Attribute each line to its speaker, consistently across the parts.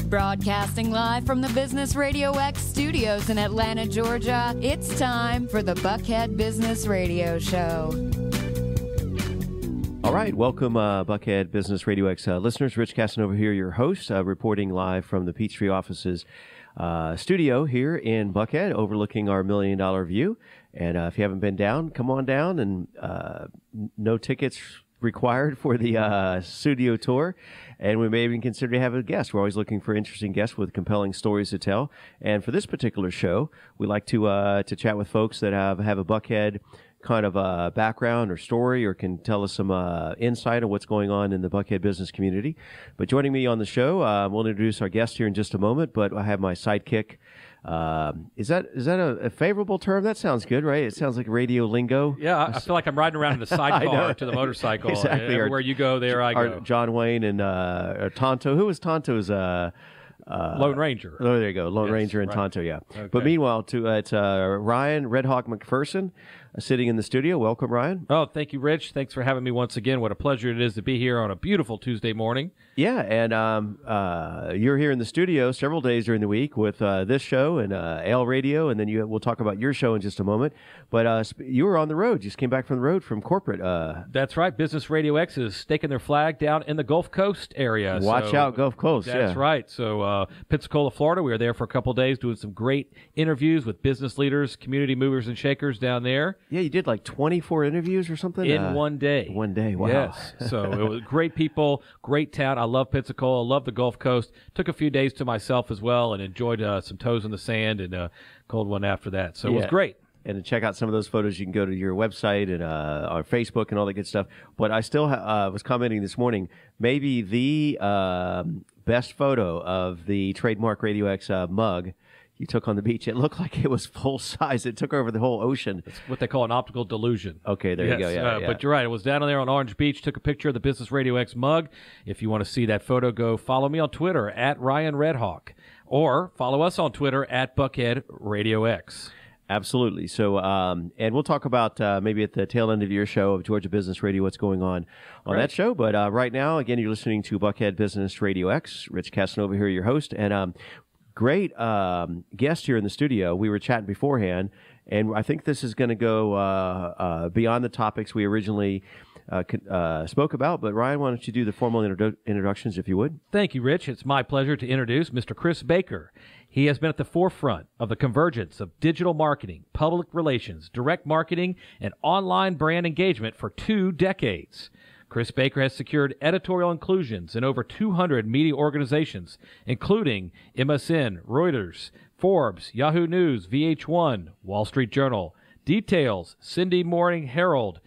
Speaker 1: Broadcasting live from the Business RadioX studios in Atlanta, Georgia, it's time for the Buckhead Business Radio Show.
Speaker 2: All right, welcome Buckhead Business RadioX listeners. Rich Casanova here, your host, reporting live from the Peachtree offices studio here in Buckhead, overlooking our $1 million view. And if you haven't been down, come on down, and no tickets required for the studio tour, and we may even consider to have a guest. We're always looking for interesting guests with compelling stories to tell. And for this particular show, we like to chat with folks that have a Buckhead kind of background or story, or can tell us some insight on what's going on in the Buckhead business community. But joining me on the show, we'll introduce our guest here in just a moment, but I have my sidekick. Is that a favorable term? That sounds good, right? It sounds like radio lingo.
Speaker 3: Yeah, I feel like I'm riding around in a sidecar to the motorcycle.
Speaker 2: Exactly.
Speaker 3: Everywhere you go, there I go.
Speaker 2: John Wayne and Tonto. Who was Tonto's?
Speaker 3: Lone Ranger.
Speaker 2: Oh, there you go. Lone Ranger and
Speaker 3: right.
Speaker 2: Tonto, yeah.
Speaker 3: Okay.
Speaker 2: But meanwhile, it's Ryan Red Hawk McPherson sitting in the studio. Welcome, Ryan.
Speaker 3: Oh, thank you, Rich. Thanks for having me once again. What a pleasure it is to be here on a beautiful Tuesday morning.
Speaker 2: Yeah, and you're here in the studio several days during the week with this show and Ale Radio, and then we'll talk about your show in just a moment. But you were on the road. You just came back from the road from corporate.
Speaker 3: That's right. Business Radio X is staking their flag down in the Gulf Coast area.
Speaker 2: Watch out, Gulf Coast.
Speaker 3: That's right. So Pensacola, Florida, we were there for a couple of days doing some great interviews with business leaders, community movers and shakers down there.
Speaker 2: Yeah, you did like 24 interviews or something?
Speaker 3: In one day.
Speaker 2: One day, wow.
Speaker 3: Yes. So it was great people, great town. I love Pensacola, love the Gulf Coast. Took a few days to myself as well and enjoyed some toes in the sand and a cold one after that. So it was great.
Speaker 2: And to check out some of those photos, you can go to your website and on Facebook and all that good stuff. But I still was commenting this morning, maybe the best photo of the trademark RadioX mug you took on the beach. It looked like it was full size. It took over the whole ocean.
Speaker 3: It's what they call an optical delusion.
Speaker 2: Okay, there you go. Yeah,
Speaker 3: But you're right. It was down there on Orange Beach. Took a picture of the Business RadioX mug. If you want to see that photo, go follow me on Twitter at Ryan Redhawk, or follow us on Twitter at Buckhead RadioX.
Speaker 2: Absolutely. So, and we'll talk about maybe at the tail end of your show of Georgia Business Radio, what's going on that show. But right now, again, you're listening to Buckhead Business Radio X. Rich Casanova here, your host, and great guest here in the studio. We were chatting beforehand, and I think this is going to go beyond the topics we originally spoke about. But Ryan, why don't you do the formal introductions, if you would?
Speaker 3: Thank you, Rich. It's my pleasure to introduce Mr. Chris Baker. He has been at the forefront of the convergence of digital marketing, public relations, direct marketing, and online brand engagement for 2 decades. Chris Baker has secured editorial inclusions in over 200 media organizations, including MSN, Reuters, Forbes, Yahoo News, VH1, Wall Street Journal, Details, Sunday Morning Herald,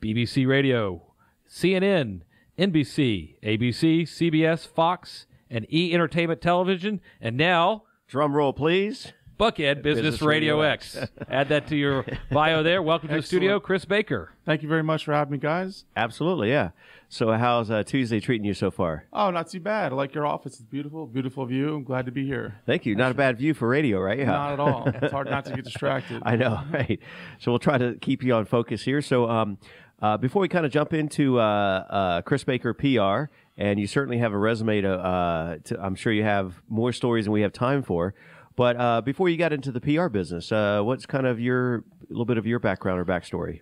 Speaker 3: BBC Radio, CNN, NBC, ABC, CBS, Fox, and E! Entertainment Television, and now,
Speaker 2: drum roll, please,
Speaker 3: Buckhead Business Radio X. Add that to your bio there. Welcome to the studio, Chris Baker.
Speaker 4: Thank you very much for having me, guys.
Speaker 2: Absolutely, yeah. So how's Tuesday treating you so far?
Speaker 4: Oh, not too bad. I like your office. It's beautiful, beautiful view. I'm glad to be here.
Speaker 2: Thank you. Not a bad view for radio, right? Yeah.
Speaker 4: Not at all. It's hard not to get distracted.
Speaker 2: I know, right? So we'll try to keep you on focus here. So before we kind of jump into Chris Baker PR, and you certainly have a resume to I'm sure you have more stories than we have time for. But before you got into the PR business, what's kind of a little bit of your background or backstory?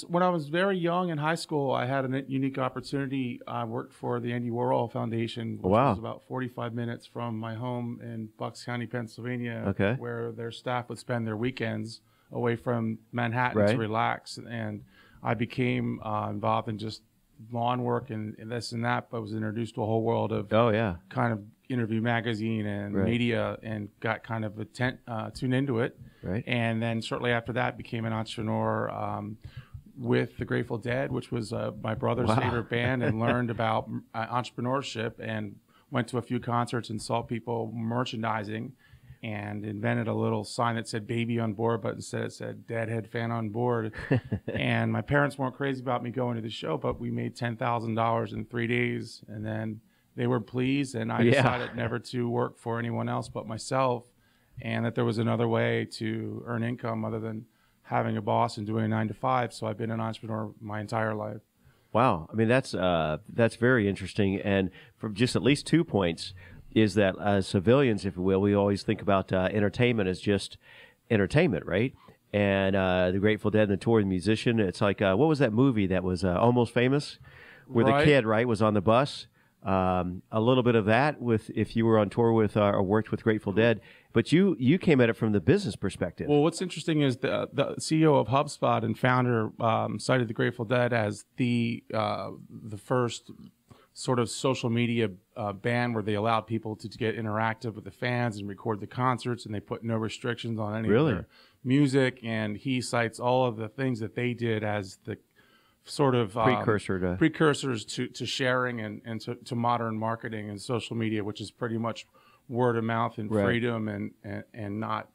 Speaker 4: When I was very young in high school, I had a unique opportunity. I worked for the Andy Warhol Foundation, which was about 45 minutes from my home in Bucks County, Pennsylvania, where their staff would spend their weekends away from Manhattan to relax. And I became involved in just lawn work and this and that, but was introduced to a whole world of kind of Interview Magazine and media, and got kind of tuned into it. Right. And then shortly after that, became an entrepreneur with the Grateful Dead, which was my brother's favorite band, and learned about entrepreneurship, and went to a few concerts and saw people merchandising, and invented a little sign that said baby on board, but instead it said Deadhead fan on board. And my parents weren't crazy about me going to the show, but we made $10,000 in 3 days, and then they were pleased, and I decided never to work for anyone else but myself, and that there was another way to earn income other than having a boss and doing a 9 to 5. So I've been an entrepreneur my entire life.
Speaker 2: Wow. I mean, that's very interesting. And from just at least 2 points, is that as civilians, if you will, we always think about entertainment as just entertainment, right? And the Grateful Dead and the Tour, the musician, it's like, what was that movie that was Almost Famous? Where the kid, right, was on the bus. A little bit of that with if you were on tour with or worked with Grateful Dead, but you came at it from the business perspective.
Speaker 4: Well, what's interesting is the CEO of HubSpot and founder cited the Grateful Dead as the first sort of social media band where they allowed people to get interactive with the fans and record the concerts, and they put no restrictions on any of their music. And he cites all of the things that they did as the sort of precursors to sharing and to modern marketing and social media, which is pretty much word of mouth and freedom and not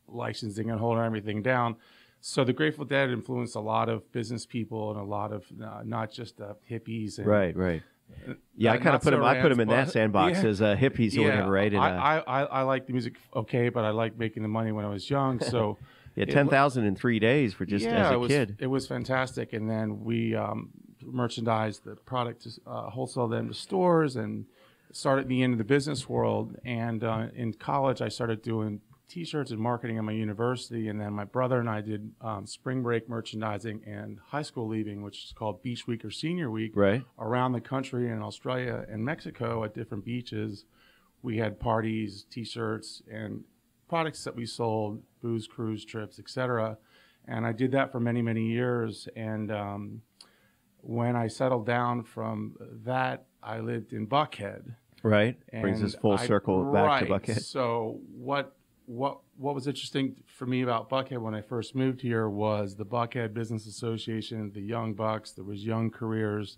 Speaker 4: licensing and holding everything down. So the Grateful Dead influenced a lot of business people and a lot of not just hippies. And,
Speaker 2: right. Yeah, I kind of put him in that sandbox as hippies or whatever, right? And,
Speaker 4: I like the music, but I liked making the money when I was young. So
Speaker 2: yeah, 10,000 in 3 days for just as a kid.
Speaker 4: It was fantastic, and then we merchandised the product, wholesale them to stores, and started me into the business world. And in college, I started doing T-shirts and marketing at my university, and then my brother and I did spring break merchandising and high school leaving, which is called Beach Week or Senior Week, around the country in Australia and Mexico at different beaches. We had parties, T-shirts, and products that we sold, booze, cruise trips, etc. And I did that for many, many years. And when I settled down from that, I lived in Buckhead.
Speaker 2: Right. Brings us full circle back to Buckhead.
Speaker 4: So what was interesting for me about Buckhead when I first moved here was the Buckhead Business Association, the Young Bucks. There was Young Careers.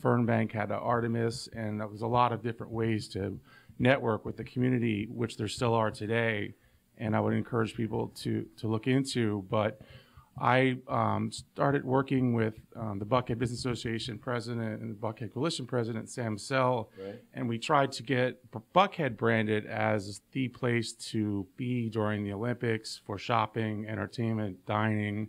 Speaker 4: Fernbank had Artemis, and there was a lot of different ways to network with the community, which there still are today, and I would encourage people to look into. But I started working with the Buckhead Business Association president and the Buckhead Coalition president, Sam Sell, and we tried to get Buckhead branded as the place to be during the Olympics for shopping, entertainment, dining,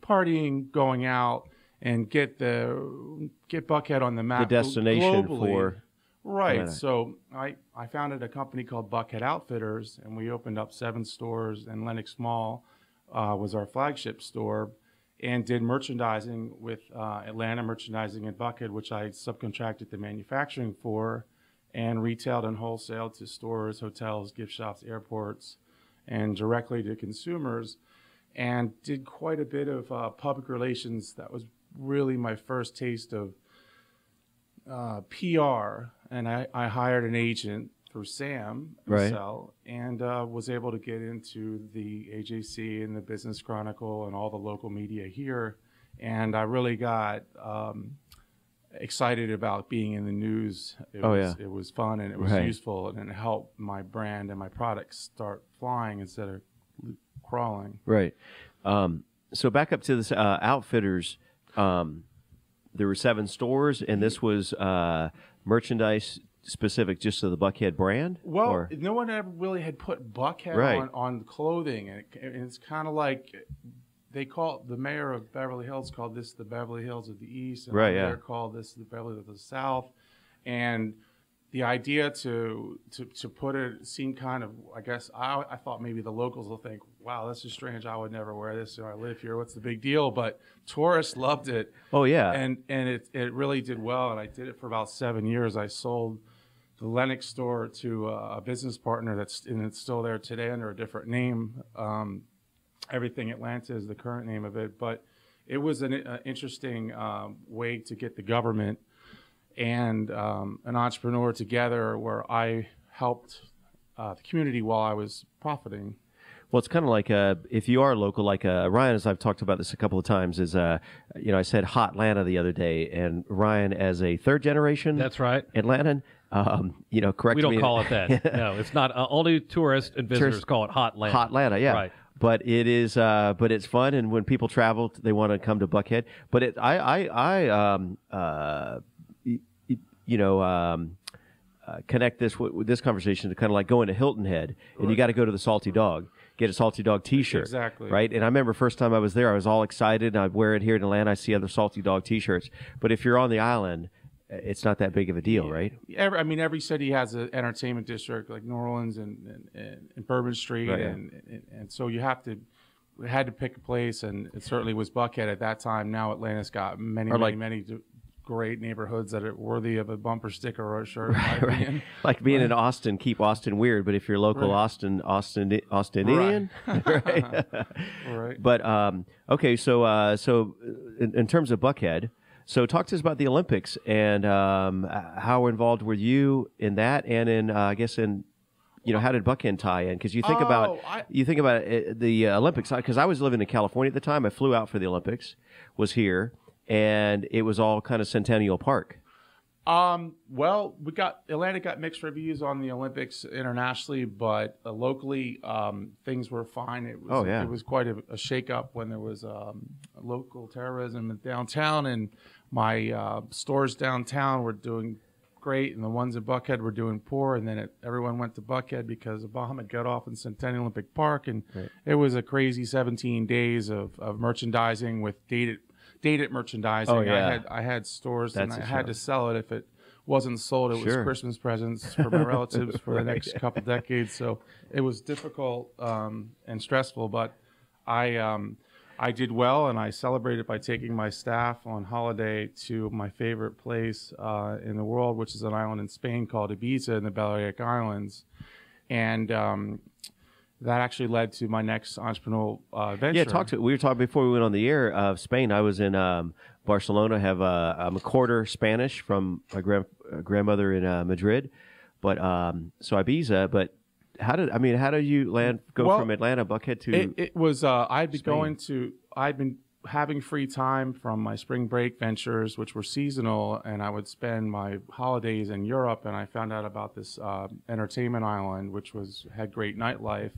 Speaker 4: partying, going out, and get Buckhead on the map.
Speaker 2: The destination
Speaker 4: globally.
Speaker 2: for...
Speaker 4: Right. So I founded a company called Buckhead Outfitters, and we opened up 7 stores, and Lenox Mall was our flagship store, and did merchandising with Atlanta Merchandising in Buckhead, which I subcontracted the manufacturing for, and retailed and wholesaled to stores, hotels, gift shops, airports, and directly to consumers, and did quite a bit of public relations. That was really my first taste of PR, and I hired an agent through Sam Sell, and was able to get into the AJC and the Business Chronicle and all the local media here, and I really got excited about being in the news. It was fun, and it was useful, and it helped my brand and my products start flying instead of crawling.
Speaker 2: Right. So back up to this Outfitters. There were 7 stores, and this was merchandise specific just to the Buckhead brand?
Speaker 4: Well, no one ever really had put Buckhead on clothing, and it's kind of like they call the mayor of Beverly Hills called this the Beverly Hills of the East, and the mayor called this the Beverly Hills of the South, and the idea to put it seemed kind of, I guess, I thought maybe the locals will think, wow, this is strange. I would never wear this. I live here. What's the big deal? But tourists loved it.
Speaker 2: Oh, yeah.
Speaker 4: And it really did well. And I did it for about 7 years. I sold the Lenox store to a business partner and it's still there today under a different name. Everything Atlanta is the current name of it. But it was an interesting way to get the government and an entrepreneur together, where I helped the community while I was profiting.
Speaker 2: Well, it's kind of like if you are local, like Ryan, as I've talked about this a couple of times, is I said hot Atlanta the other day, and Ryan, as a 3rd generation,
Speaker 3: that's right,
Speaker 2: Atlantan, correct me.
Speaker 3: We don't call it that. No, it's not. Only tourists and visitors call it hot Atlanta.
Speaker 2: Hot Atlanta, yeah. Right. But it is. But it's fun, and when people travel, they want to come to Buckhead. But connect this with this conversation to kind of like going to Hilton Head, and you got to go to the Salty Dog, get a Salty Dog T-shirt.
Speaker 4: Exactly.
Speaker 2: Right? And I remember first time I was there, I was all excited, and I'd wear it here in Atlanta. I see other Salty Dog T-shirts. But if you're on the island, it's not that big of a deal, right?
Speaker 4: Every city has an entertainment district, like New Orleans and Bourbon Street,
Speaker 2: Right,
Speaker 4: and so we had to pick a place, and it certainly was Buckhead at that time. Now Atlanta's got many great neighborhoods that are worthy of a bumper sticker or a shirt.
Speaker 2: Right. Like being in Austin, keep Austin weird, but if you're local Austinian, right?
Speaker 4: Right.
Speaker 2: But okay, so in terms of Buckhead, so talk to us about the Olympics and how involved were you in that, and in I guess in how did Buckhead tie in? Because you think about the Olympics. Because I was living in California at the time, I flew out for the Olympics, was here. And it was all kind of Centennial Park.
Speaker 4: Well, Atlanta got mixed reviews on the Olympics internationally, but locally, things were fine. It was quite a shakeup when there was local terrorism in downtown, and my stores downtown were doing great, and the ones in Buckhead were doing poor. And then everyone went to Buckhead because Obama got off in Centennial Olympic Park, and it was a crazy 17 days of merchandising with dated merchandising.
Speaker 2: Oh, yeah.
Speaker 4: I had stores, and I had to sell it. If it wasn't sold, it was Christmas presents for my relatives for the next couple decades. So it was difficult and stressful, but I did well, and I celebrated by taking my staff on holiday to my favorite place in the world, which is an island in Spain called Ibiza in the Balearic Islands. And that actually led to my next entrepreneurial venture.
Speaker 2: Yeah, we were talking before we went on the air of Spain. I was in Barcelona. I'm a quarter Spanish from my grandmother in Madrid, but so Ibiza. But how did you go from Atlanta, Buckhead to?
Speaker 4: It was I'd
Speaker 2: Spain?
Speaker 4: been having free time from my spring break ventures, which were seasonal, and I would spend my holidays in Europe. And I found out about this entertainment island, which had great nightlife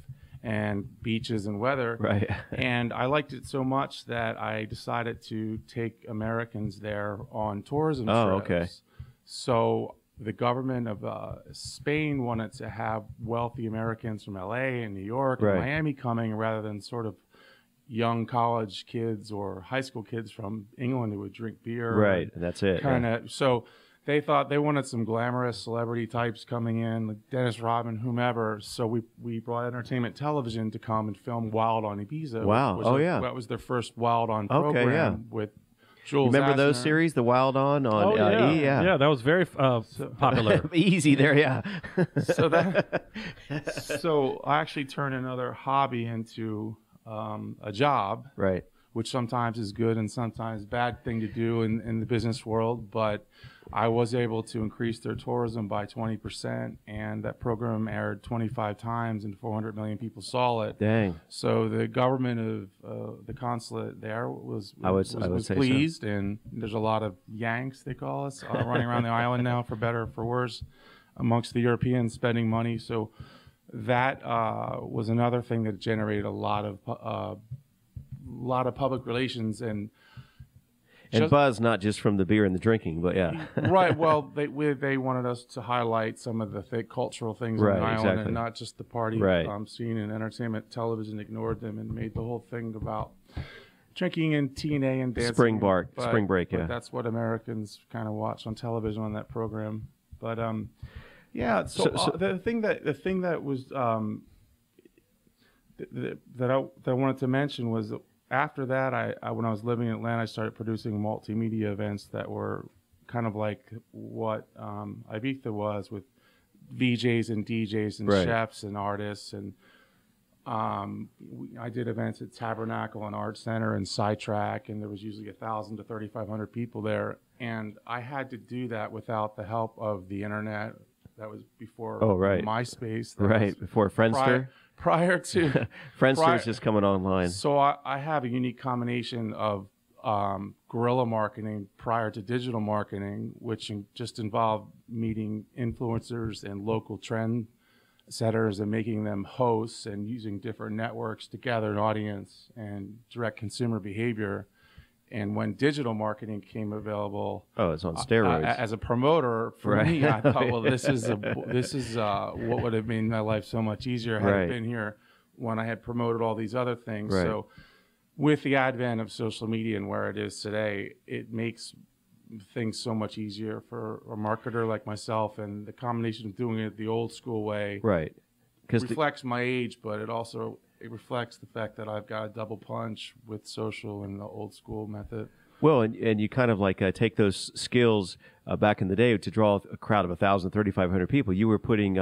Speaker 4: and beaches and weather.
Speaker 2: Right.
Speaker 4: And I liked it so much that I decided to take Americans there on tourism trips.
Speaker 2: Oh, okay.
Speaker 4: So the government of Spain wanted to have wealthy Americans from LA and New York and Miami coming, rather than sort of young college kids or high school kids from England who would drink beer.
Speaker 2: Right, that's it.
Speaker 4: So they thought they wanted some glamorous celebrity types coming in, like Dennis Rodman, whomever. So we brought Entertainment Television to come and film Wild on Ibiza.
Speaker 2: Wow. That
Speaker 4: was their first Wild on program with Jules.
Speaker 2: Remember
Speaker 4: Asner.
Speaker 2: those series, the Wild on E?
Speaker 3: Yeah, that was very popular.
Speaker 2: Easy there, yeah.
Speaker 4: So I actually turned another hobby into a job,
Speaker 2: right?
Speaker 4: Which sometimes is good and sometimes bad thing to do in the business world. But I was able to increase their tourism by 20%, and that program aired 25 times, and 400 million people saw it.
Speaker 2: Dang!
Speaker 4: So the government of the consulate there was pleased,
Speaker 2: so.
Speaker 4: And there's a lot of Yanks, they call us, running around the island now, for better or for worse, amongst the Europeans spending money. So that was another thing that generated a lot of public relations and
Speaker 2: buzz, not just from the beer and the drinking, but yeah.
Speaker 4: Right. Well, they wanted us to highlight some of the cultural things on the island, and not just the party scene. And Entertainment Television ignored them and made the whole thing about drinking and TNA and dancing.
Speaker 2: Spring break.
Speaker 4: But that's what Americans kind of watch on television on that program. But yeah. So the thing that was that I wanted to mention was that after that, I when I was living in Atlanta, I started producing multimedia events that were kind of like what Ibiza was, with VJs and DJs and chefs and artists. And I did events at Tabernacle and Art Center and Sidetrack, and there was usually 1,000 to 3,500 people there. And I had to do that without the help of the internet. That was before MySpace.
Speaker 2: Before Friendster.
Speaker 4: Prior to
Speaker 2: Friendster's just coming online.
Speaker 4: So I have a unique combination of guerrilla marketing prior to digital marketing, which just involved meeting influencers and local trend setters and making them hosts, and using different networks to gather an audience and direct consumer behavior. And when digital marketing came available,
Speaker 2: it's on steroids.
Speaker 4: As a promoter, for me, I thought, well, this is what would have made my life so much easier had I been here when I had promoted all these other things. So, with the advent of social media and where it is today, it makes things so much easier for a marketer like myself, and the combination of doing it the old school way,
Speaker 2: right? Because
Speaker 4: reflects my age, but it reflects the fact that I've got a double punch with social and the old school method.
Speaker 2: Well, and you kind of like take those skills back in the day to draw a crowd of 1,000, 3,500 people. You were putting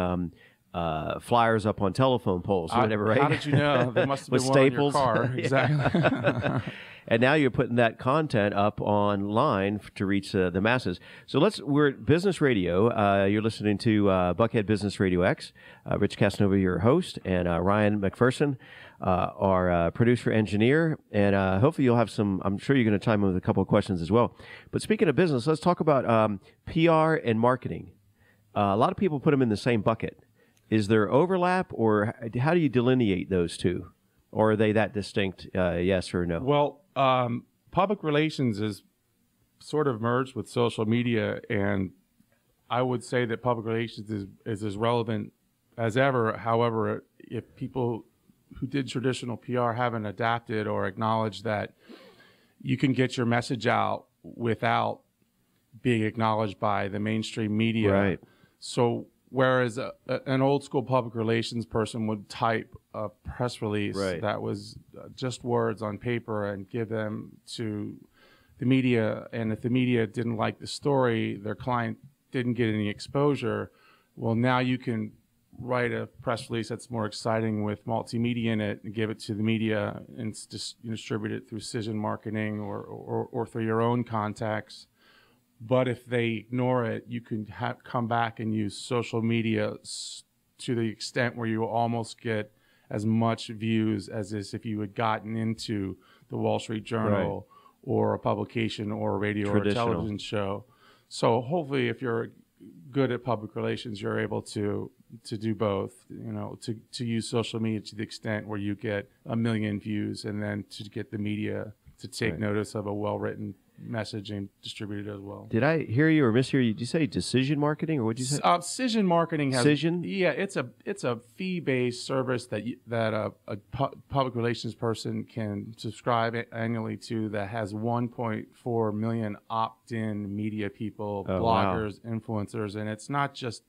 Speaker 2: flyers up on telephone poles or whatever, right?
Speaker 4: How did you know? There must have been
Speaker 2: With
Speaker 4: one
Speaker 2: staples.
Speaker 4: on your car. Exactly.
Speaker 2: And now you're putting that content up online to reach the masses. So we're at Business Radio. You're listening to Buckhead Business RadioX. Rich Casanova, your host, and Ryan McPherson, our producer engineer. And hopefully you'll have I'm sure you're going to chime in with a couple of questions as well. But speaking of business, let's talk about PR and marketing. A lot of people put them in the same bucket. Is there overlap, or how do you delineate those two? Or are they that distinct, yes or no?
Speaker 4: Well, public relations is sort of merged with social media, and I would say that public relations is as relevant as ever. However, if people who did traditional PR haven't adapted or acknowledged that you can get your message out without being acknowledged by the mainstream media.
Speaker 2: Right.
Speaker 4: So whereas an old school public relations person would type a press release that was just words on paper and give them to the media, and if the media didn't like the story, their client didn't get any exposure, well, now you can write a press release that's more exciting with multimedia in it and give it to the media and just distribute it through Cision marketing or through your own contacts. But if they ignore it, you can come back and use social media to the extent where you almost get as much views as if you had gotten into the Wall Street Journal or a publication or a radio or a television show. So hopefully if you're good at public relations, you're able to do both, to use social media to the extent where you get 1 million views, and then to get the media to take notice of a well-written message and distribute it as well.
Speaker 2: Did I hear you or mishear you? Did you say decision marketing, or what did you say?
Speaker 4: Cision marketing has
Speaker 2: Cision?
Speaker 4: Yeah, it's a fee-based service that a public relations person can subscribe annually to, that has 1.4 million opt-in media people, bloggers, influencers, and it's not just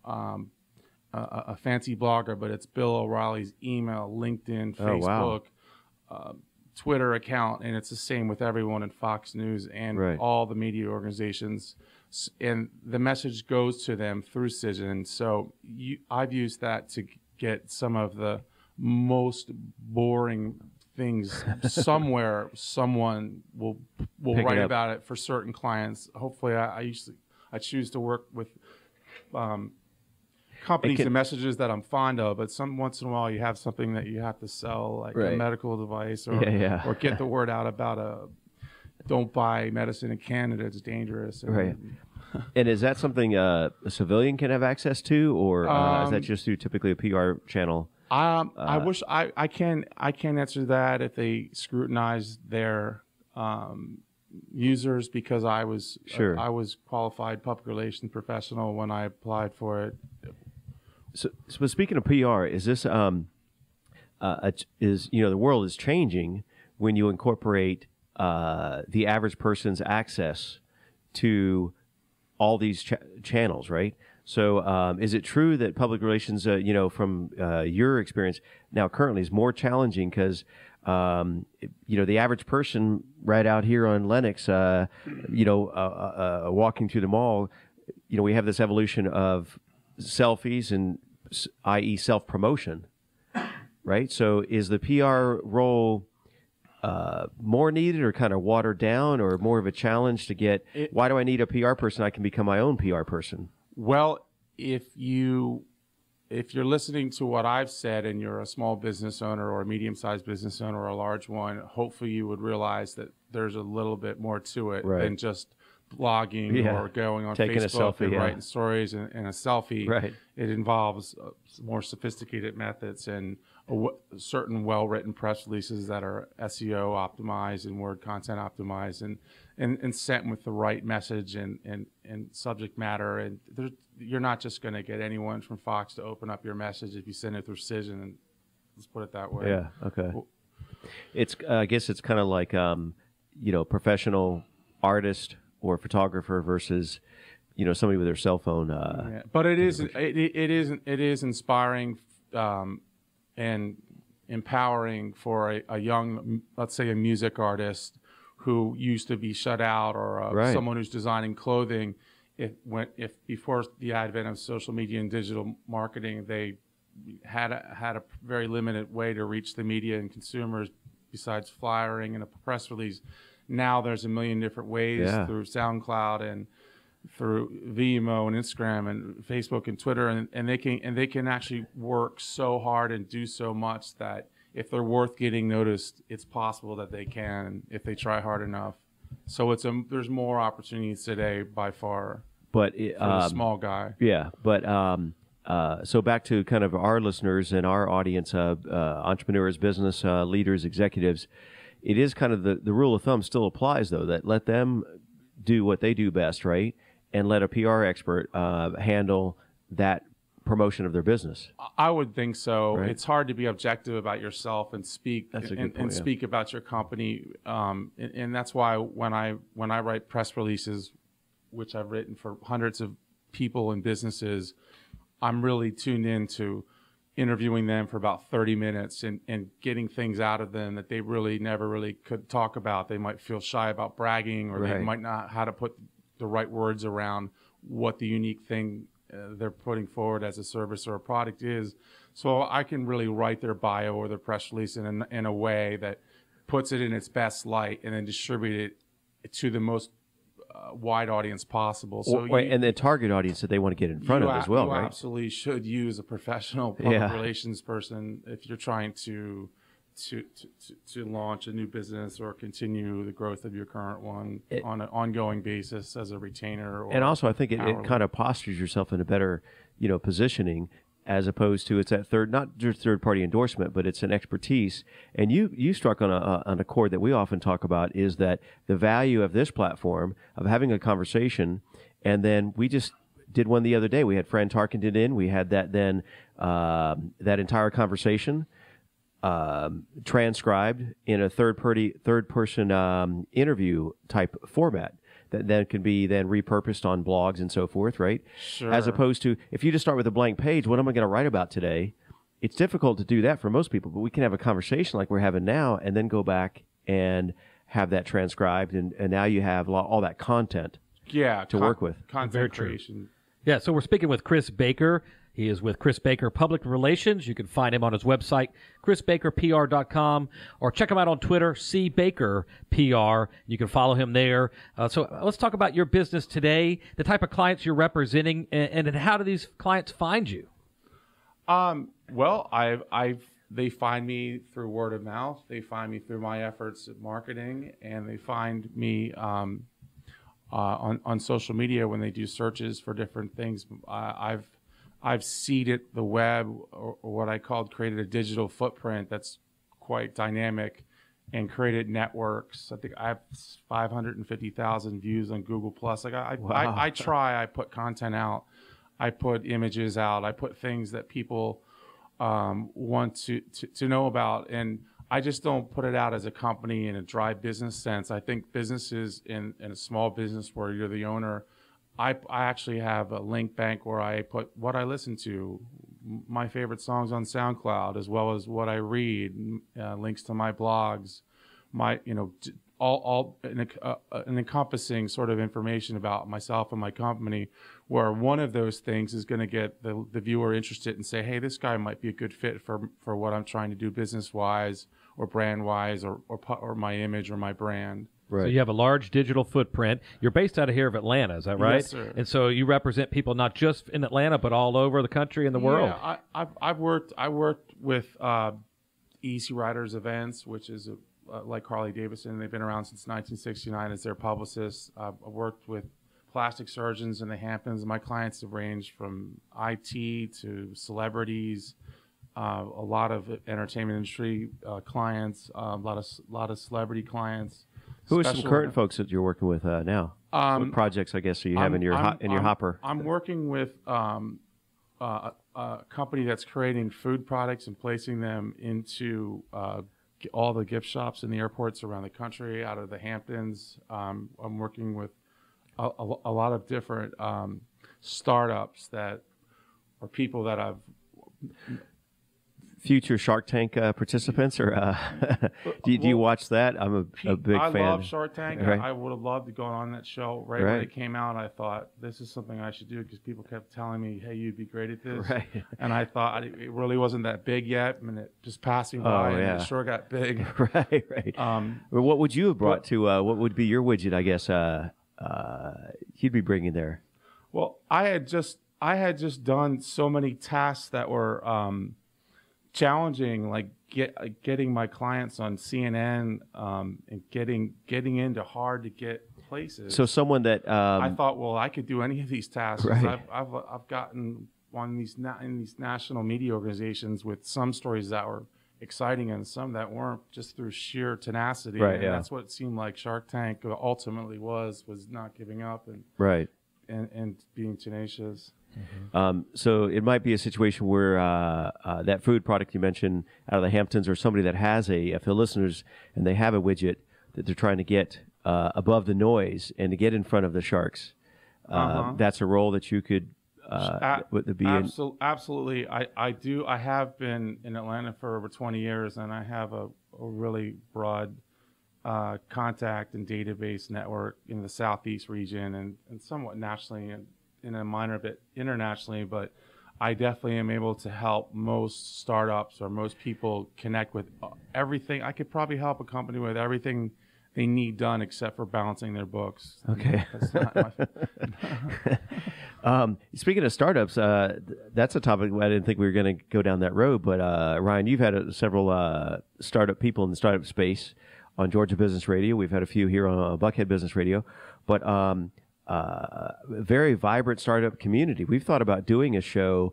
Speaker 4: a fancy blogger, but it's Bill O'Reilly's email, LinkedIn, Facebook, Twitter account, and it's the same with everyone in Fox News and all the media organizations, and the message goes to them through Cision. So I've used that to get some of the most boring things. Somewhere someone will write about it for certain clients. Hopefully I choose to work with companies and messages that I'm fond of, but once in a while you have something that you have to sell, like a medical device, or get the word out about don't buy medicine in Canada, it's dangerous.
Speaker 2: And is that something a civilian can have access to, or is that just through typically a PR channel?
Speaker 4: I wish I can answer that if they scrutinize their users, because I was qualified public relations professional when I applied for it.
Speaker 2: So speaking of PR, is this the world is changing when you incorporate the average person's access to all these channels, right? So is it true that public relations, from your experience now currently, is more challenging because the average person right out here on Lenox, walking through the mall, we have this evolution of selfies and i.e. self-promotion, right? So is the PR role more needed or kind of watered down, or more of a challenge to get, why do I need a PR person? I can become my own PR person.
Speaker 4: Well, if you're listening to what I've said and you're a small business owner or a medium-sized business owner or a large one, hopefully you would realize that there's a little bit more to it than just blogging or going on
Speaker 2: taking
Speaker 4: Facebook
Speaker 2: a selfie,
Speaker 4: and writing stories and a selfie. It involves more sophisticated methods and certain well-written press releases that are SEO optimized and word content optimized and sent with the right message and subject matter. And you're not just going to get anyone from Fox to open up your message if you send it through Cision. And let's put it that way.
Speaker 2: Yeah. Okay. I guess it's kind of like professional artist or photographer versus, somebody with their cell phone.
Speaker 4: But it is inspiring and empowering for a young, let's say, a music artist who used to be shut out, or someone who's designing clothing. If before the advent of social media and digital marketing, they had a very limited way to reach the media and consumers besides flyering and a press release. Now there's a million different ways through SoundCloud and through Vimeo and Instagram and Facebook and Twitter, and they can actually work so hard and do so much that if they're worth getting noticed, it's possible that they can if they try hard enough. So there's more opportunities today by far. But for a small guy.
Speaker 2: Yeah, but so back to kind of our listeners and our audience, entrepreneurs, business leaders, executives. It is kind of the rule of thumb still applies, though, that let them do what they do best, right? And let a PR expert handle that promotion of their business.
Speaker 4: I would think so.
Speaker 2: Right.
Speaker 4: It's hard to be objective about yourself and speak speak about your company. And that's why when I write press releases, which I've written for hundreds of people and businesses, I'm really tuned into interviewing them for about 30 minutes and getting things out of them that they really never really could talk about. They might feel shy about bragging, or they might not how to put the right words around what the unique thing they're putting forward as a service or a product is. So I can really write their bio or their press release in a way that puts it in its best light and then distribute it to the most wide audience possible. So
Speaker 2: and the target audience that they want to get in front of as well,
Speaker 4: you
Speaker 2: right?
Speaker 4: Absolutely should use a professional public relations person if you're trying to launch a new business or continue the growth of your current one on an ongoing basis as a retainer.
Speaker 2: And also, I think it kind of postures yourself in a better, positioning, as opposed to it's that not just third party endorsement, but it's an expertise. And you struck on a chord that we often talk about, is that the value of this platform of having a conversation. And then we just did one the other day. We had Fran Tarkenton in. We had that then that entire conversation transcribed in a third person interview type format that then can be then repurposed on blogs and so forth, right?
Speaker 4: Sure.
Speaker 2: As opposed to if you just start with a blank page, what am I going to write about today? It's difficult to do that for most people, but we can have a conversation like we're having now and then go back and have that transcribed, and now you have all that content to work with.
Speaker 4: Content creation.
Speaker 3: Yeah, so we're speaking with Chris Baker. He is with Chris Baker Public Relations. You can find him on his website, chrisbakerpr.com, or check him out on Twitter, cbakerpr. You can follow him there. So let's talk about your business today, the type of clients you're representing, and how do these clients find you?
Speaker 4: Well, they find me through word of mouth. They find me through my efforts at marketing, and they find me on social media when they do searches for different things. I've seeded the web, or what I created a digital footprint that's quite dynamic, and created networks. I think I have 550,000 views on Google+. Like I put content out. I put images out. I put things that people want to know about. And I just don't put it out as a company in a dry business sense. I think businesses in a small business where you're the owner, I actually have a link bank where I put what I listen to, my favorite songs on SoundCloud, as well as what I read, links to my blogs, all an encompassing sort of information about myself and my company, where one of those things is going to get the viewer interested and say, hey, this guy might be a good fit for what I'm trying to do business-wise or brand-wise or my image or my brand.
Speaker 3: Right. So you have a large digital footprint. You're based out of here of Atlanta, is that right?
Speaker 4: Yes, sir.
Speaker 3: And so you represent people not just in Atlanta, but all over the country and the world.
Speaker 4: Yeah, I worked with Easy Riders Events, which is like Harley Davidson. They've been around since 1969 as their publicist. I've worked with plastic surgeons in the Hamptons. My clients have ranged from IT to celebrities, a lot of entertainment industry clients, a lot of celebrity clients.
Speaker 2: Who are some current folks that you're working with now? What projects, I guess, do you have in your hopper?
Speaker 4: I'm working with a company that's creating food products and placing them into all the gift shops in the airports around the country, out of the Hamptons. I'm working with a lot of different startups that are people that I've
Speaker 2: future Shark Tank participants, or do you watch that? I'm a big fan.
Speaker 4: I love Shark Tank.
Speaker 2: Right.
Speaker 4: I would have loved to go on that show when it came out. I thought this is something I should do because people kept telling me, "Hey, you'd be great at this."
Speaker 2: Right.
Speaker 4: And I thought it really wasn't that big yet, and it just passing by, and it sure got big.
Speaker 2: Right. What would you have brought to? What would be your widget? I guess you'd be bringing there.
Speaker 4: Well, I had just done so many tasks that were challenging, like getting my clients on CNN and getting into hard to get places.
Speaker 2: So someone that
Speaker 4: I thought, well, I could do any of these tasks.
Speaker 2: Right.
Speaker 4: I've gotten on in these national media organizations with some stories that were exciting and some that weren't, just through sheer tenacity.
Speaker 2: Right.
Speaker 4: And that's what it seemed like Shark Tank ultimately was not giving up and and being tenacious.
Speaker 2: Mm-hmm. So it might be a situation where that food product you mentioned out of the Hamptons, or somebody that has if the listeners and they have a widget that they're trying to get above the noise and to get in front of the sharks. That's a role that you could be in.
Speaker 4: Absolutely. I do. I have been in Atlanta for over 20 years, and I have a really broad contact and database network in the Southeast region and somewhat nationally and in a minor bit internationally, but I definitely am able to help most startups or most people connect with everything. I could probably help a company with everything they need done except for balancing their books.
Speaker 2: Okay.
Speaker 4: That's not my
Speaker 2: speaking of startups, that's a topic I didn't think we were going to go down that road, but Ryan, you've had several startup people in the startup space on Georgia Business Radio. We've had a few here on Buckhead Business Radio, but very vibrant startup community. We've thought about doing a show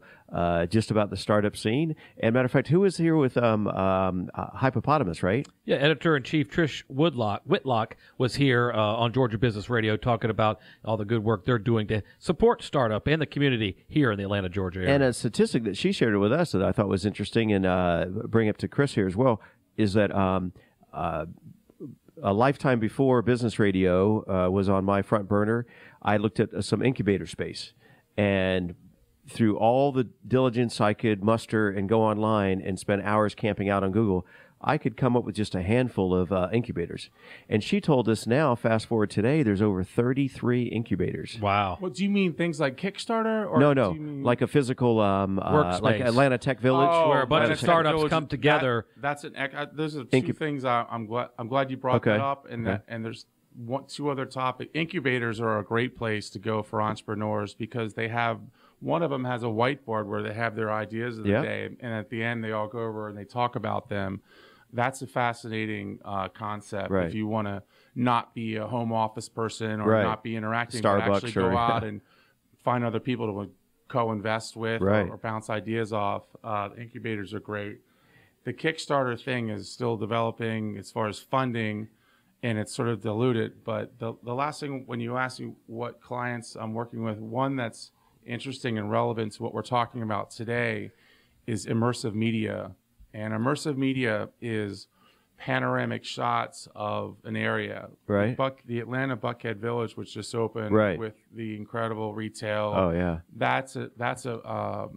Speaker 2: just about the startup scene. And matter of fact, who was here with Hippopotamus, right?
Speaker 3: Yeah, Editor-in-Chief Trish Whitlock was here on Georgia Business Radio talking about all the good work they're doing to support startup and the community here in the Atlanta, Georgia area.
Speaker 2: And a statistic that she shared with us that I thought was interesting and bring up to Chris here as well is that a lifetime before business radio was on my front burner, I looked at some incubator space, and through all the diligence I could muster and go online and spend hours camping out on Google, I could come up with just a handful of incubators. And she told us now, fast forward today, there's over 33 incubators.
Speaker 3: Wow.
Speaker 4: Well, do you mean things like Kickstarter? Or
Speaker 2: No,
Speaker 4: do you mean
Speaker 2: like a physical
Speaker 3: workspace,
Speaker 2: like Atlanta Tech Village,
Speaker 3: where a bunch of startups come together.
Speaker 4: Those are two things I'm glad you brought that up, and and there's two other topics. Incubators are a great place to go for entrepreneurs because they have. One of them has a whiteboard where they have their ideas of the day, and at the end they all go over and they talk about them. That's a fascinating concept.
Speaker 2: Right.
Speaker 4: If you want to not be a home office person or not be interacting,
Speaker 2: Starbucks,
Speaker 4: but actually go out and find other people to co-invest with or bounce ideas off. Incubators are great. The Kickstarter thing is still developing as far as funding, and it's sort of diluted. But the last thing, when you ask me what clients I'm working with, one that's interesting and relevant to what we're talking about today is immersive media. And immersive media is panoramic shots of an area.
Speaker 2: Right.
Speaker 4: The Atlanta Buckhead Village, which just opened with the incredible retail.
Speaker 2: Oh, yeah.
Speaker 4: That's a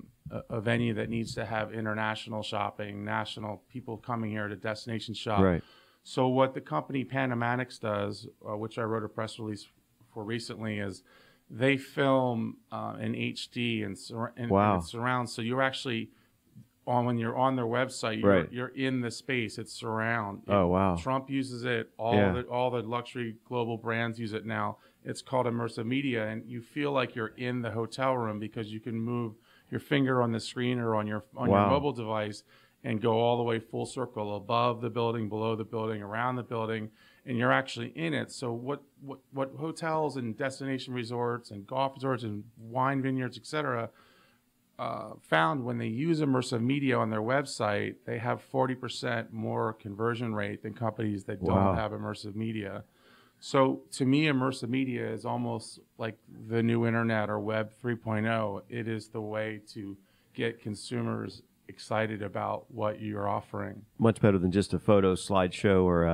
Speaker 4: venue that needs to have international shopping, national people coming here to destination shop.
Speaker 2: Right.
Speaker 4: So what the company Panomatics does, which I wrote a press release for recently, is they film in HD and surround. So you're actually when you're on their website, you're in the space. It's surround.
Speaker 2: Oh, wow.
Speaker 4: Trump uses it. All the luxury global brands use it now. It's called immersive media, and you feel like you're in the hotel room because you can move your finger on the screen or on your mobile device and go all the way full circle above the building, below the building, around the building, and you're actually in it. So what hotels and destination resorts and golf resorts and wine vineyards, etc., found when they use immersive media on their website, they have 40% more conversion rate than companies that don't have immersive media. So to me, immersive media is almost like the new internet or Web 3.0. It is the way to get consumers excited about what you're offering.
Speaker 2: Much better than just a photo slideshow or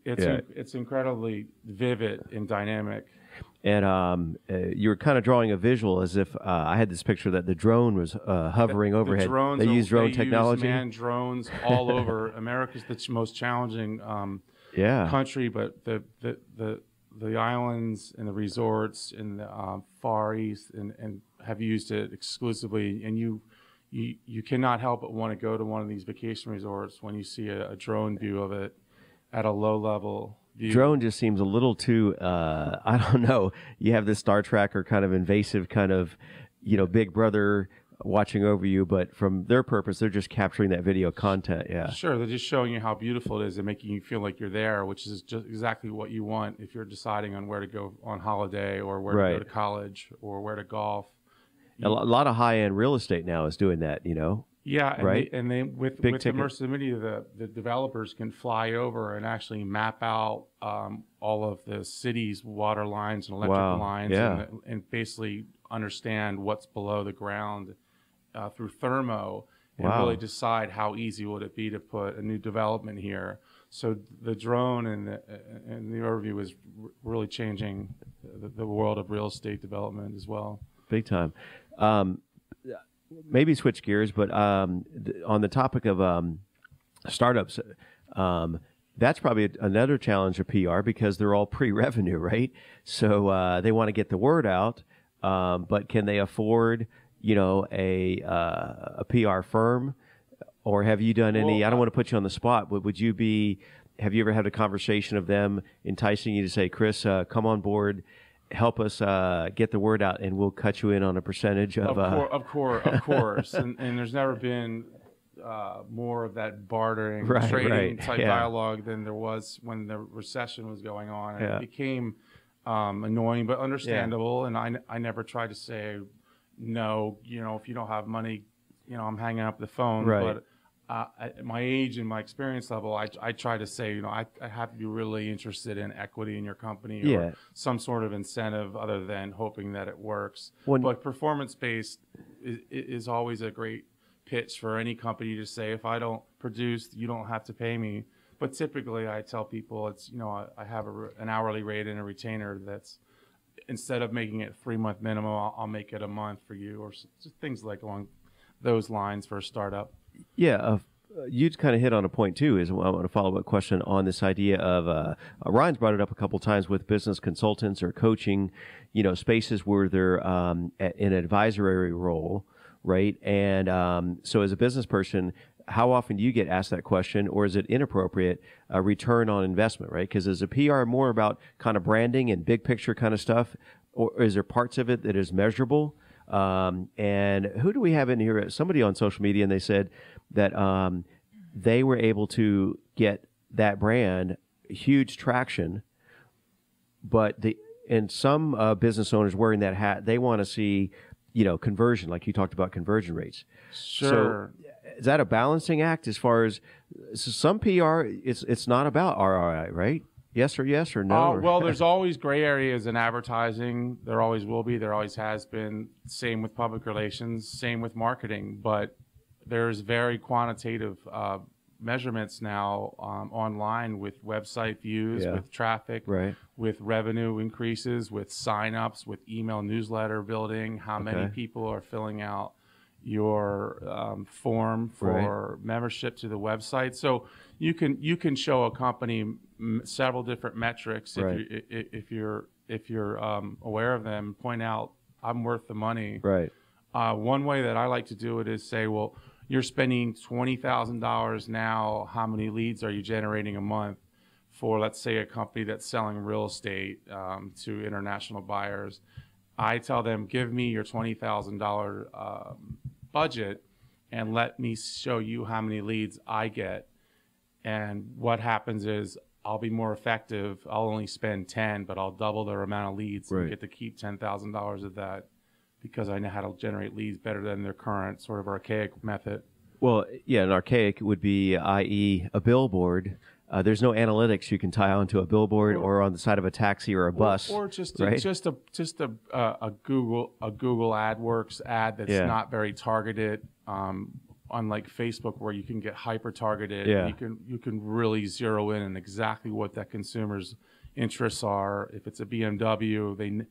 Speaker 4: it's incredibly vivid and dynamic.
Speaker 2: And you were kind of drawing a visual as if I had this picture that the drone was hovering overhead. They use drone technology.
Speaker 4: Manned drones all over. America's the most challenging country, but the islands and the resorts in the Far East and have used it exclusively. And you cannot help but want to go to one of these vacation resorts when you see a drone view of it at a low level view.
Speaker 2: Drone just seems a little too, I don't know. You have this Star Trek or kind of invasive kind of, Big Brother watching over you, but from their purpose, they're just capturing that video content. Yeah.
Speaker 4: Sure. They're just showing you how beautiful it is and making you feel like you're there, which is just exactly what you want if you're deciding on where to go on holiday or where to go to college or where to golf.
Speaker 2: A lot of high-end real estate now is doing that,
Speaker 4: Yeah, and
Speaker 2: right?
Speaker 4: they with immersive media, the developers can fly over and actually map out all of the city's water lines and electrical lines, and basically understand what's below the ground through thermo, and really decide how easy would it be to put a new development here. So the drone and the overview is really changing the world of real estate development as well.
Speaker 2: Big time. Maybe switch gears, but on the topic of startups, that's probably another challenge of PR because they're all pre-revenue, right? So they want to get the word out, but can they afford, a PR firm? Or have you done any? I don't want to put you on the spot, but have you ever had a conversation of them enticing you to say, Chris, come on board? Help us get the word out, and we'll cut you in on a percentage of.
Speaker 4: Of course, and there's never been more of that bartering, trading type dialogue than there was when the recession was going on. And it became annoying, but understandable. And I never tried to say no. If you don't have money, I'm hanging up the phone.
Speaker 2: Right.
Speaker 4: But at my age and my experience level, I try to say, I have to be really interested in equity in your company or some sort of incentive other than hoping that it works. But performance-based is always a great pitch for any company to say, if I don't produce, you don't have to pay me. But typically I tell people it's, I have an hourly rate and a retainer that's, instead of making it 3-month minimum, I'll make it a month for you, or just things like along those lines for a startup.
Speaker 2: Yeah, you kind of hit on a point too. Is I want to follow up question on this idea of Ryan's brought it up a couple times with business consultants or coaching, spaces where they're in an advisory role, right? And so, as a business person, how often do you get asked that question, or is it inappropriate? Return on investment, right? Because is a PR more about kind of branding and big picture kind of stuff, or is there parts of it that is measurable? And who do we have in here? Somebody on social media, and they said that they were able to get that brand huge traction, but some business owners wearing that hat, they want to see, conversion, like you talked about conversion rates.
Speaker 4: Sure.
Speaker 2: So is that a balancing act as far as some PR? It's not about ROI, right? Yes or yes or no?
Speaker 4: Well, there's always gray areas in advertising. There always will be. There always has been. Same with public relations. Same with marketing. But there's very quantitative measurements now online with website views, with traffic, with revenue increases, with signups, with email newsletter building, how many people are filling out your form for membership to the website. So you can show a company several different metrics if you're aware of them. Point out, I'm worth the money.
Speaker 2: Right.
Speaker 4: One way that I like to do it is say, well, you're spending $20,000 now. How many leads are you generating a month for, let's say, a company that's selling real estate to international buyers? I tell them, give me your $20,000 budget and let me show you how many leads I get. And what happens is I'll be more effective. I'll only spend 10, but I'll double their amount of leads and get to keep $10,000 of that because I know how to generate leads better than their current sort of archaic method.
Speaker 2: Well, yeah, an archaic would be, i.e., a billboard. There's no analytics you can tie onto a billboard or on the side of a taxi or a bus,
Speaker 4: or just a Google AdWorks ad that's not very targeted. Unlike Facebook, where you can get hyper targeted, you can really zero in on exactly what that consumer's interests are. If it's a BMW,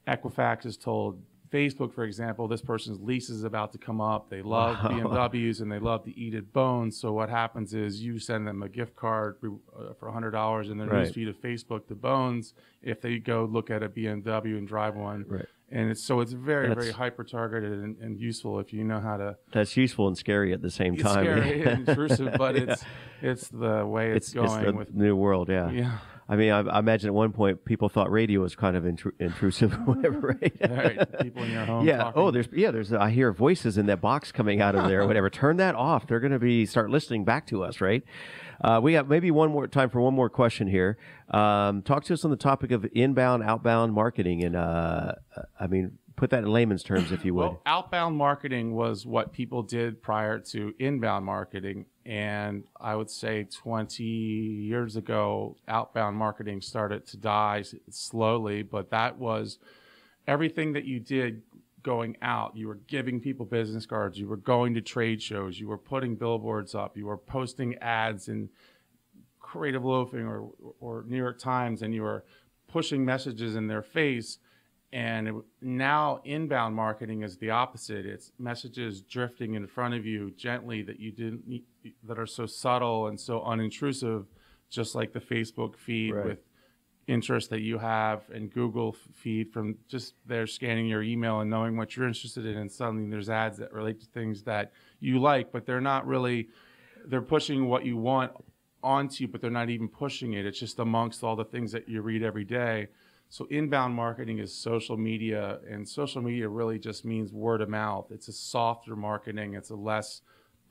Speaker 4: Equifax is told Facebook, for example, this person's lease is about to come up. They love BMWs and they love to eat at bones. So what happens is you send them a gift card for $100 in their newsfeed of Facebook to Bones if they go look at a BMW and drive one.
Speaker 2: Right.
Speaker 4: And it's very, very hyper-targeted and useful if you know how to.
Speaker 2: That's useful and scary at the same time.
Speaker 4: It's scary and intrusive, but it's the way it's going.
Speaker 2: It's the new world,
Speaker 4: Yeah.
Speaker 2: I mean, I imagine at one point people thought radio was kind of intrusive or whatever, right?
Speaker 4: Right. People in your home.
Speaker 2: Yeah.
Speaker 4: Talking.
Speaker 2: Oh, there's. I hear voices in that box coming out of there or whatever. Turn that off. They're going to start listening back to us, right? We have maybe time for one more question here. Talk to us on the topic of inbound, outbound marketing, and I mean, put that in layman's terms, if you would.
Speaker 4: Well, outbound marketing was what people did prior to inbound marketing. And I would say 20 years ago, outbound marketing started to die slowly. But that was everything that you did going out. You were giving people business cards. You were going to trade shows. You were putting billboards up. You were posting ads in Creative Loafing or New York Times, and you were pushing messages in their face. And now inbound marketing is the opposite. It's messages drifting in front of you gently that are so subtle and so unintrusive, just like the Facebook feed with interest that you have and Google feed from just they're scanning your email and knowing what you're interested in. And suddenly there's ads that relate to things that you like, but they're pushing what you want onto you, but they're not even pushing it. It's just amongst all the things that you read every day. So inbound marketing is social media, and social media really just means word of mouth. It's a softer marketing. It's a less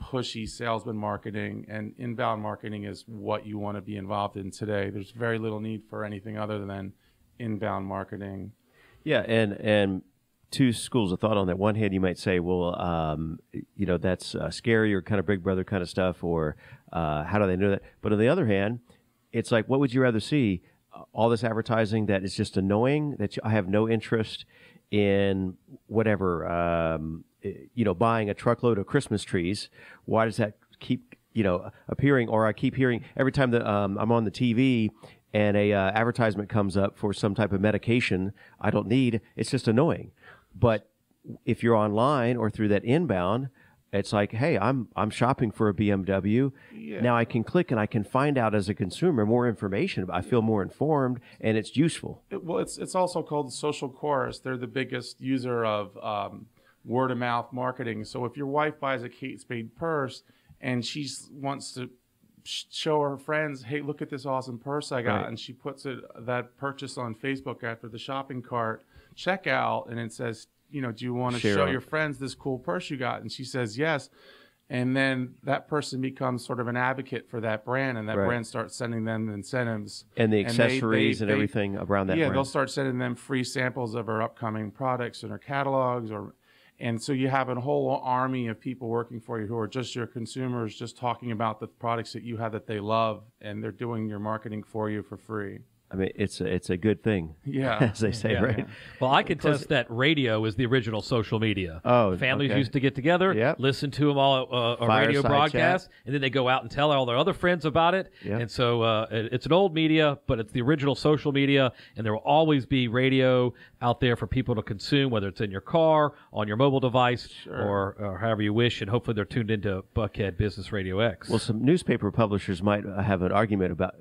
Speaker 4: pushy salesman marketing, and inbound marketing is what you want to be involved in today. There's very little need for anything other than inbound marketing.
Speaker 2: Yeah, and two schools of thought on that. One hand, you might say, well, that's scary or kind of Big Brother kind of stuff, or how do they know that? But on the other hand, it's like, what would you rather see? All this advertising that is just annoying, that I have no interest in whatever, buying a truckload of Christmas trees. Why does that keep, appearing? Or I keep hearing every time that I'm on the TV and a advertisement comes up for some type of medication I don't need, it's just annoying. But if you're online or through that inbound, it's like, hey, I'm shopping for a BMW. Yeah. Now I can click and I can find out as a consumer more information. I feel more informed, and it's useful.
Speaker 4: It's also called the social chorus. They're the biggest user of word of mouth marketing. So if your wife buys a Kate Spade purse and she wants to show her friends, hey, look at this awesome purse I got, and she puts that purchase on Facebook after the shopping cart checkout, and it says, do you want to show your friends this cool purse you got? And she says yes. And then that person becomes sort of an advocate for that brand, and that brand starts sending them incentives.
Speaker 2: And the accessories and everything around that brand.
Speaker 4: Yeah, they'll start sending them free samples of our upcoming products and our catalogs. And so you have a whole army of people working for you who are just your consumers, just talking about the products that you have that they love, and they're doing your marketing for you for free.
Speaker 2: I mean, it's a good thing, as they say, right?
Speaker 3: Well, I can test that radio is the original social media.
Speaker 2: Oh,
Speaker 3: families used to get together, listen to them all a radio broadcast, and then they go out and tell all their other friends about it. Yep. And so it's an old media, but it's the original social media, and there will always be radio out there for people to consume, whether it's in your car, on your mobile device, or however you wish, and hopefully they're tuned into Buckhead Business Radio X.
Speaker 2: Well, some newspaper publishers might have an argument about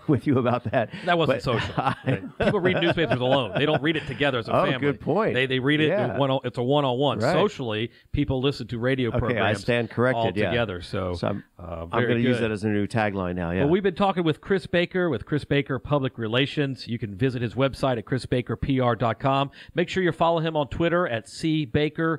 Speaker 2: with you about that.
Speaker 3: That wasn't social. People read newspapers alone. They don't read it together as a family.
Speaker 2: Oh, good point.
Speaker 3: They read it. It's a one-on-one. Right. Socially, people listen to radio programs.
Speaker 2: I stand corrected.
Speaker 3: All together. So
Speaker 2: I'm going to use that as a new tagline now. Yeah.
Speaker 3: Well, we've been talking with Chris Baker with Chris Baker Public Relations. You can visit his website at chrisbakerpr.com. Make sure you follow him on Twitter at cbakerpr.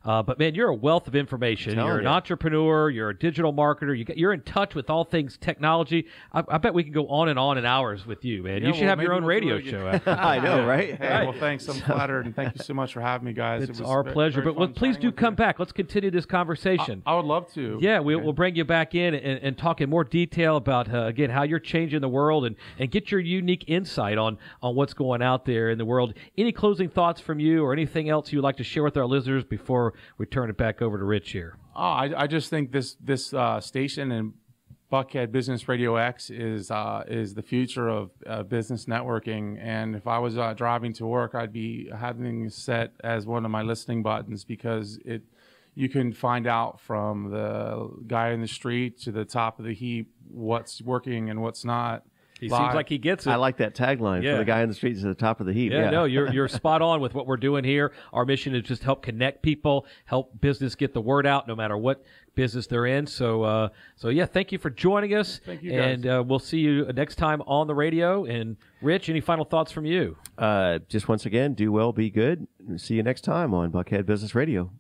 Speaker 3: But man, you're a wealth of information. You're an entrepreneur. You're a digital marketer. You're in touch with all things technology. I bet we can go on and hours with you, man. You should have your own radio show after.
Speaker 2: I know, right?
Speaker 4: Hey, well, thanks. I'm flattered, and thank you so much for having me, guys.
Speaker 3: It's our pleasure. But please do come back. Let's continue this conversation.
Speaker 4: I would love to.
Speaker 3: Yeah, we'll bring you back in and talk in more detail about, again, how you're changing the world and get your unique insight on what's going out there in the world. Any closing thoughts from you or anything else you'd like to share with our listeners before we turn it back over to Rich here?
Speaker 4: I just think this station and Buckhead Business Radio X is the future of business networking. And if I was driving to work, I'd be having it set as one of my listening buttons, because you can find out from the guy in the street to the top of the heap what's working and what's not.
Speaker 3: He seems like he gets it.
Speaker 2: I like that tagline, for the guy in the street to the top of the heap.
Speaker 3: Yeah, no, you're spot on with what we're doing here. Our mission is just help connect people, help business get the word out, no matter what business they're in. So yeah, thank you for joining us.
Speaker 4: Thank you, guys.
Speaker 3: And we'll see you next time on the radio. And Rich, any final thoughts from you?
Speaker 2: Just once again, do well, be good. See you next time on Buckhead Business Radio.